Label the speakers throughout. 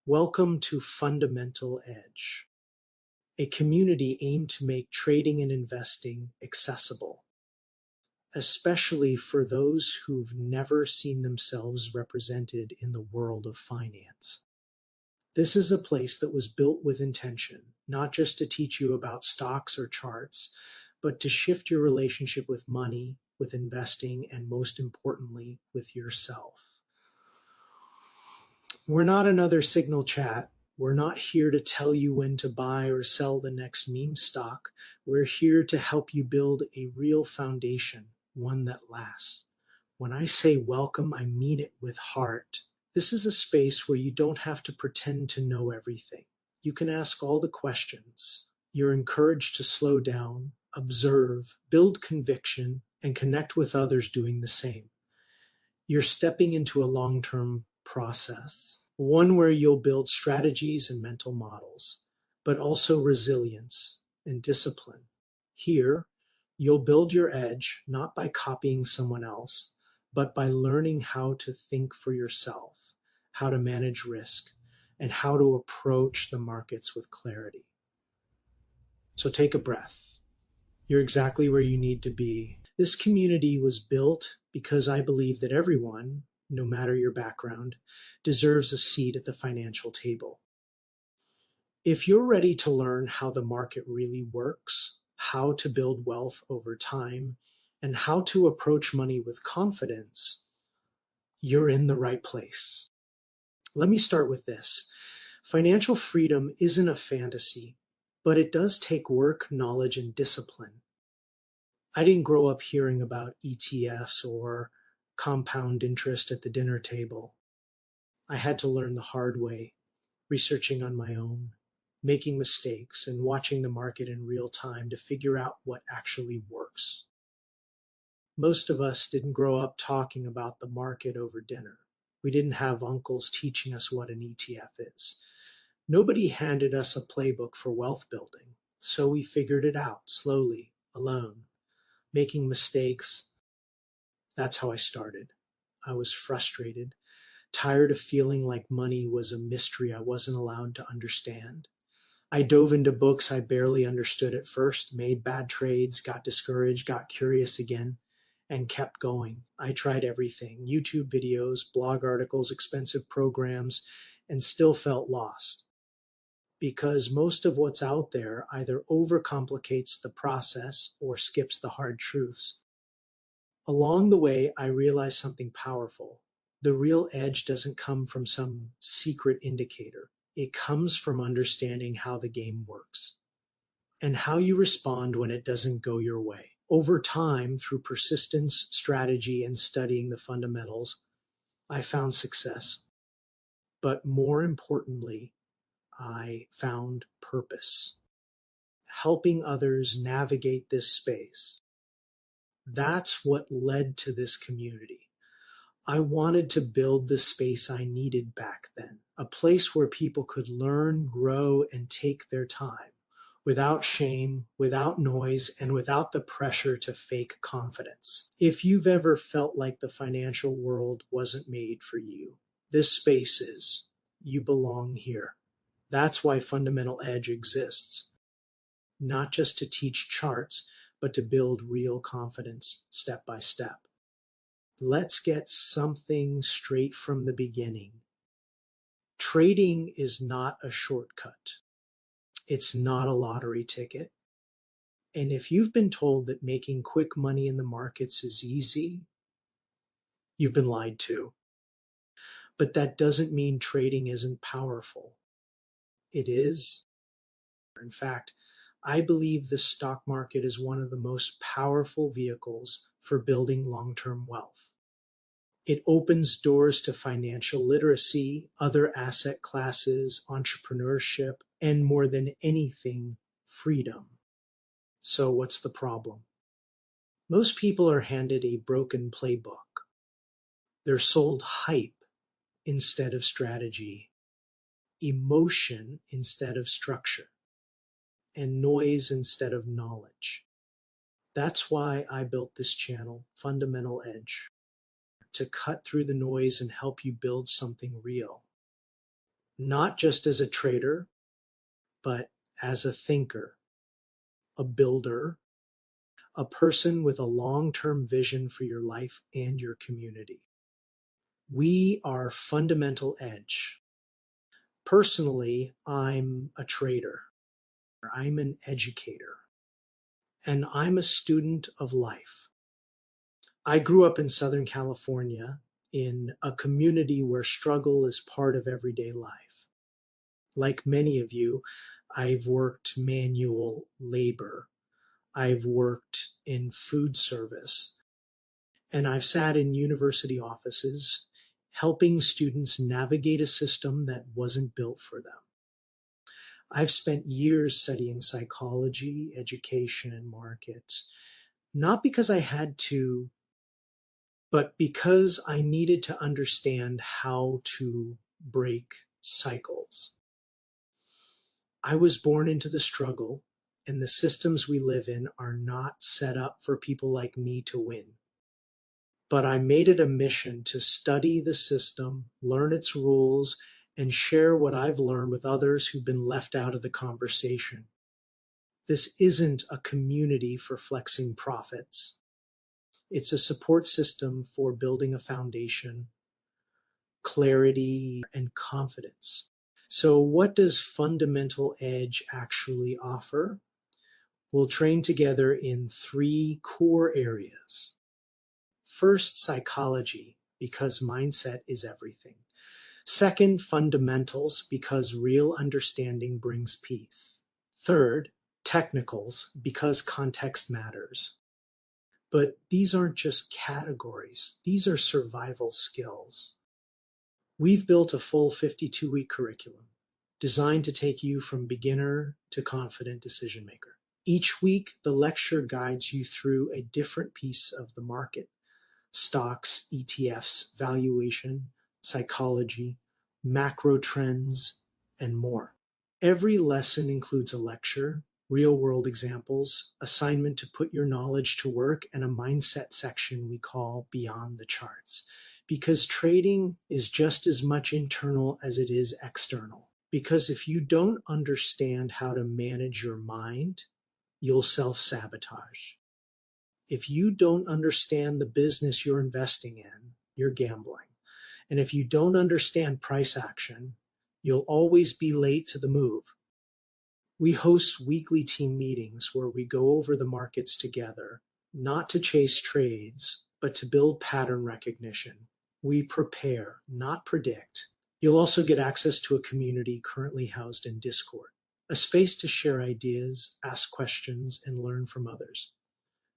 Speaker 1: Welcome to Fundamental Edge, a community aimed to make trading and investing accessible, especially for those who've never seen themselves represented in the world of finance. This is a place that was built with intention, not just to teach you about stocks or charts, but to shift your relationship with money, with investing, and most importantly, with yourself. We're not another signal chat. We're not here to tell you when to buy or sell the next meme stock. We're here to help you build a real foundation, one that lasts. When I say welcome, I mean it with heart. This is a space where you don't have to pretend to know everything. You can ask all the questions. You're encouraged to slow down, observe, build conviction, and connect with others doing the same. You're stepping into a long-term process, one where you'll build strategies and mental models, but also resilience and discipline. Here, you'll build your edge not by copying someone else, but by learning how to think for yourself, how to manage risk, and how to approach the markets with clarity. So take a breath. You're exactly where you need to be. This community was built because I believe that everyone, no matter your background, deserves a seat at the financial table. If you're ready to learn how the market really works, how to build wealth over time, and how to approach money with confidence, you're in the right place. Let me start with this. Financial freedom isn't a fantasy, but it does take work, knowledge, and discipline. I didn't grow up hearing about ETFs or compound interest at the dinner table. I had to learn the hard way, researching on my own, making mistakes, and watching the market in real time to figure out what actually works. Most of us didn't grow up talking about the market over dinner. We didn't have uncles teaching us what an ETF is. Nobody handed us a playbook for wealth building, so we figured it out slowly, alone, making mistakes. That's how I started. I was frustrated, tired of feeling like money was a mystery I wasn't allowed to understand. I dove into books I barely understood at first, made bad trades, got discouraged, got curious again, and kept going. I tried everything: YouTube videos, blog articles, expensive programs, and still felt lost. Because most of what's out there either overcomplicates the process or skips the hard truths. Along the way, I realized something powerful. The real edge doesn't come from some secret indicator. It comes from understanding how the game works and how you respond when it doesn't go your way. Over time, through persistence, strategy, and studying the fundamentals, I found success. But more importantly, I found purpose. Helping others navigate this space. That's what led to this community. I wanted to build the space I needed back then, a place where people could learn, grow, and take their time, without shame, without noise, and without the pressure to fake confidence. If you've ever felt like the financial world wasn't made for you, this space is. You belong here. That's why Fundamental Edge exists. Not just to teach charts, but to build real confidence step by step. Let's get something straight from the beginning. Trading is not a shortcut. It's not a lottery ticket. And if you've been told that making quick money in the markets is easy, you've been lied to. But that doesn't mean trading isn't powerful. It is. In fact, I believe the stock market is one of the most powerful vehicles for building long-term wealth. It opens doors to financial literacy, other asset classes, entrepreneurship, and more than anything, freedom. So what's the problem? Most people are handed a broken playbook. They're sold hype instead of strategy, emotion instead of structure, and noise instead of knowledge. That's why I built this channel, Fundamental Edge, to cut through the noise and help you build something real. not just as a trader, but as a thinker, a builder, a person with a long-term vision for your life and your community. We are fundamental edge. Personally, I'm a trader. I'm an educator, and I'm a student of life. I grew up in Southern California in a community where struggle is part of everyday life. Like many of you, I've worked manual labor. I've worked in food service, and I've sat in university offices helping students navigate a system that wasn't built for them. I've spent years studying psychology, education, and markets, not because I had to, but because I needed to understand how to break cycles. I was born into the struggle, and the systems we live in are not set up for people like me to win. But I made it a mission to study the system, learn its rules, and share what I've learned with others who've been left out of the conversation. This isn't a community for flexing profits. It's a support system for building a foundation, clarity, and confidence. So, what does Fundamental Edge actually offer? We'll train together in three core areas. First, psychology, because mindset is everything. Second, fundamentals, because real understanding brings peace. Third, technicals, because context matters. But these aren't just categories, these are survival skills. We've built a full 52-week curriculum designed to take you from beginner to confident decision maker. Each week, the lecture guides you through a different piece of the market: stocks, ETFs, valuation, psychology, macro trends, and more. Every lesson includes a lecture, real-world examples, assignment to put your knowledge to work, and a mindset section we call Beyond the Charts. Because trading is just as much internal as it is external. Because if you don't understand how to manage your mind, you'll self-sabotage. If you don't understand the business you're investing in, you're gambling. And if you don't understand price action, you'll always be late to the move. We host weekly team meetings where we go over the markets together, not to chase trades, but to build pattern recognition. We prepare, not predict. You'll also get access to a community currently housed in Discord, a space to share ideas, ask questions, and learn from others.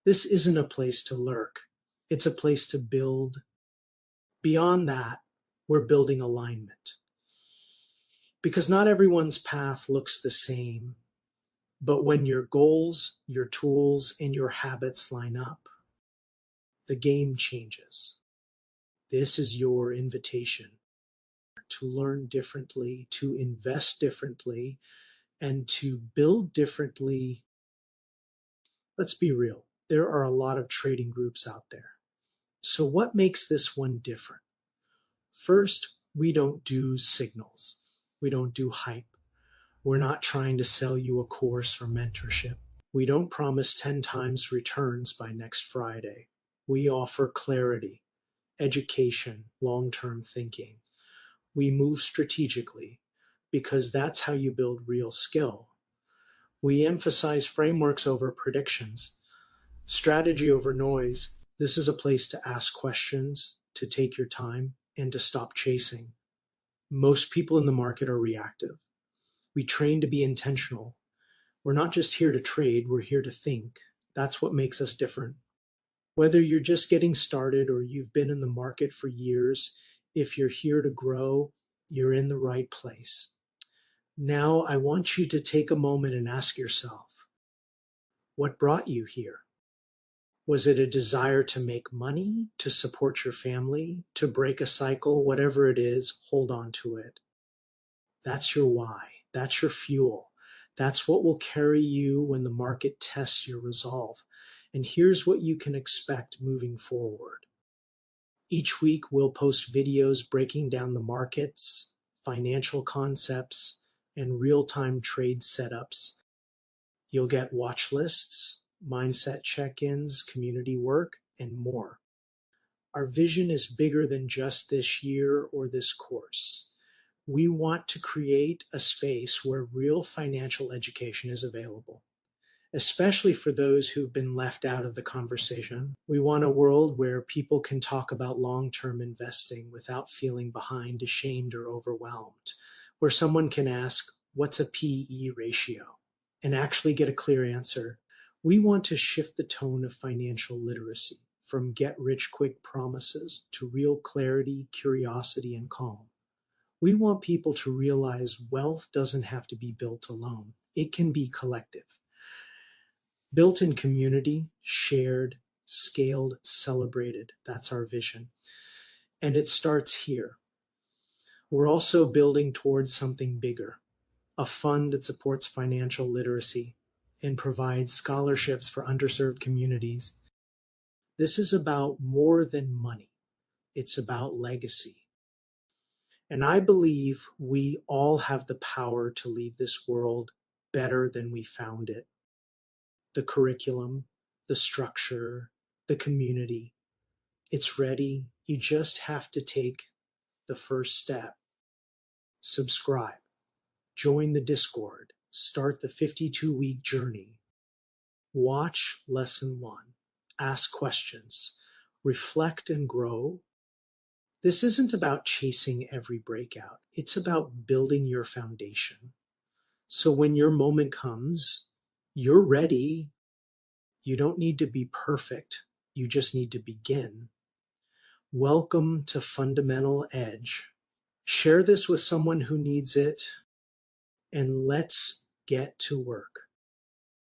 Speaker 1: This isn't a place to lurk. It's a place to build. Beyond that, we're building alignment. Because not everyone's path looks the same, but when your goals, your tools, and your habits line up, the game changes. This is your invitation to learn differently, to invest differently, and to build differently. Let's be real. There are a lot of trading groups out there. So what makes this one different? First, we don't do signals. We don't do hype. We're not trying to sell you a course or mentorship. We don't promise 10 times returns by next Friday. We offer clarity, education, long-term thinking. We move strategically because that's how you build real skill. We emphasize frameworks over predictions, strategy over noise. This is a place to ask questions, to take your time, and to stop chasing. Most people in the market are reactive. We train to be intentional. We're not just here to trade, we're here to think. That's what makes us different. Whether you're just getting started or you've been in the market for years, if you're here to grow, you're in the right place. Now, I want you to take a moment and ask yourself, what brought you here? Was it a desire to make money, to support your family, to break a cycle? Whatever it is, hold on to it. That's your why. That's your fuel. That's what will carry you when the market tests your resolve. And here's what you can expect moving forward. Each week, we'll post videos breaking down the markets, financial concepts, and real-time trade setups. You'll get watch lists, mindset check-ins, community work, and more. Our vision is bigger than just this year or this course. We want to create a space where real financial education is available, especially for those who've been left out of the conversation. We want a world where people can talk about long-term investing without feeling behind, ashamed, or overwhelmed, where someone can ask, what's a PE ratio? And actually get a clear answer. We want to shift the tone of financial literacy from get-rich-quick promises to real clarity, curiosity, and calm. We want people to realize wealth doesn't have to be built alone. It can be collective. Built in community, shared, scaled, celebrated. That's our vision. And it starts here. We're also building towards something bigger, a fund that supports financial literacy and provides scholarships for underserved communities. This is about more than money. It's about legacy. And I believe we all have the power to leave this world better than we found it. The curriculum, the structure, the community, it's ready. You just have to take the first step. Subscribe, join the Discord, start the 52-week journey. Watch lesson 1, ask questions, reflect and grow. This isn't about chasing every breakout. It's about building your foundation. So when your moment comes, you're ready. You don't need to be perfect. You just need to begin. Welcome to Fundamental Edge. Share this with someone who needs it, and let's get to work.